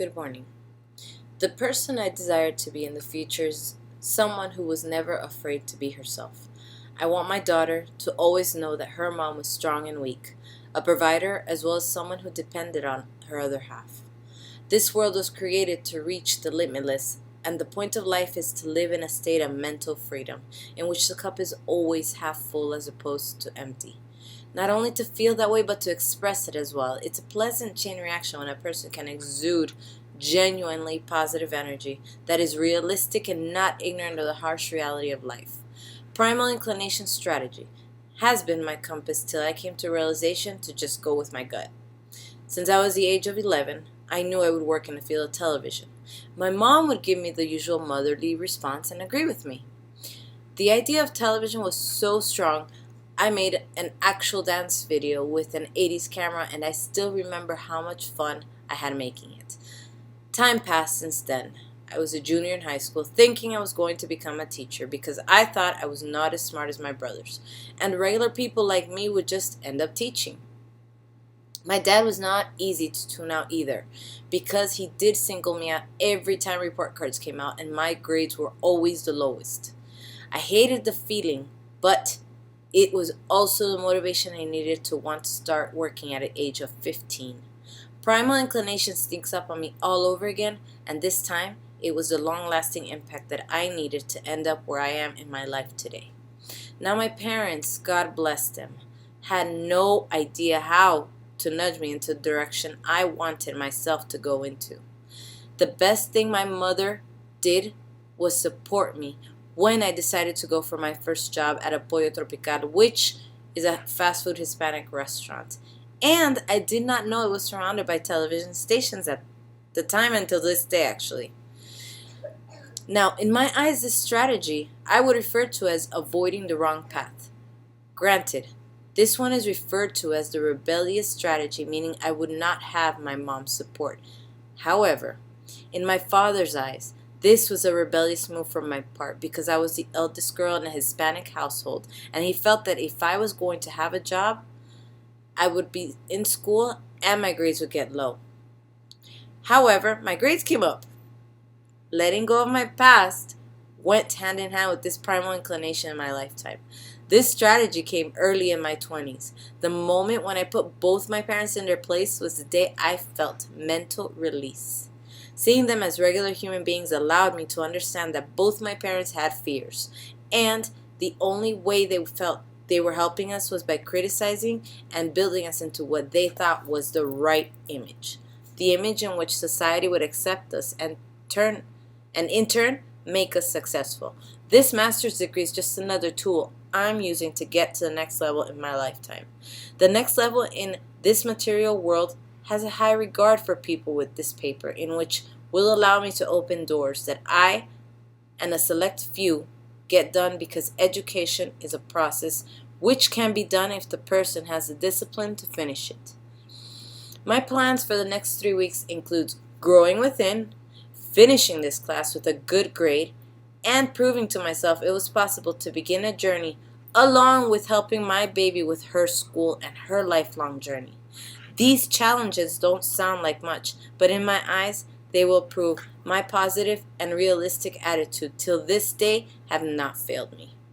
Good morning. The person I desire to be in the future is someone who was never afraid to be herself. I want my daughter to always know that her mom was strong and weak, a provider as well as someone who depended on her other half. This world was created to reach the limitless, and the point of life is to live in a state of mental freedom, in which the cup is always half full as opposed to empty. Not only to feel that way, but to express it as well. It's a pleasant chain reaction when a person can exude genuinely positive energy that is realistic and not ignorant of the harsh reality of life. Primal inclination strategy has been my compass till I came to realization to just go with my gut. Since I was the age of 11, I knew I would work in the field of television. My mom would give me the usual motherly response and agree with me. The idea of television was so strong, I made an actual dance video with an 80s camera, and I still remember how much fun I had making it. Time passed since then. I was a junior in high school, thinking I was going to become a teacher because I thought I was not as smart as my brothers, and regular people like me would just end up teaching. My dad was not easy to tune out either, because he did single me out every time report cards came out, and my grades were always the lowest. I hated the feeling, but it was also the motivation I needed to want to start working at the age of 15. Primal inclination sneaks up on me all over again, and this time it was the long-lasting impact that I needed to end up where I am in my life today. Now my parents, God bless them, had no idea how to nudge me into the direction I wanted myself to go into. The best thing my mother did was support me when I decided to go for my first job at a Pollo Tropical, which is a fast food Hispanic restaurant. And I did not know it was surrounded by television stations at the time until this day, actually. Now, in my eyes, this strategy I would refer to as avoiding the wrong path. Granted, this one is referred to as the rebellious strategy, meaning I would not have my mom's support. However, in my father's eyes, this was a rebellious move from my part because I was the eldest girl in a Hispanic household, and he felt that if I was going to have a job, I would be in school and my grades would get low. However, my grades came up. Letting go of my past went hand in hand with this primal inclination in my lifetime. This strategy came early in my 20s. The moment when I put both my parents in their place was the day I felt mental release. Seeing them as regular human beings allowed me to understand that both my parents had fears, and the only way they felt they were helping us was by criticizing and building us into what they thought was the right image, the image in which society would accept us and in turn make us successful. This master's degree is just another tool I'm using to get to the next level in my lifetime. The next level in this material world has a high regard for people with this paper, in which will allow me to open doors that I and a select few get done, because education is a process which can be done if the person has the discipline to finish it. My plans for the next 3 weeks include growing within, finishing this class with a good grade, and proving to myself it was possible to begin a journey along with helping my baby with her school and her lifelong journey. These challenges don't sound like much, but in my eyes, they will prove my positive and realistic attitude till this day have not failed me.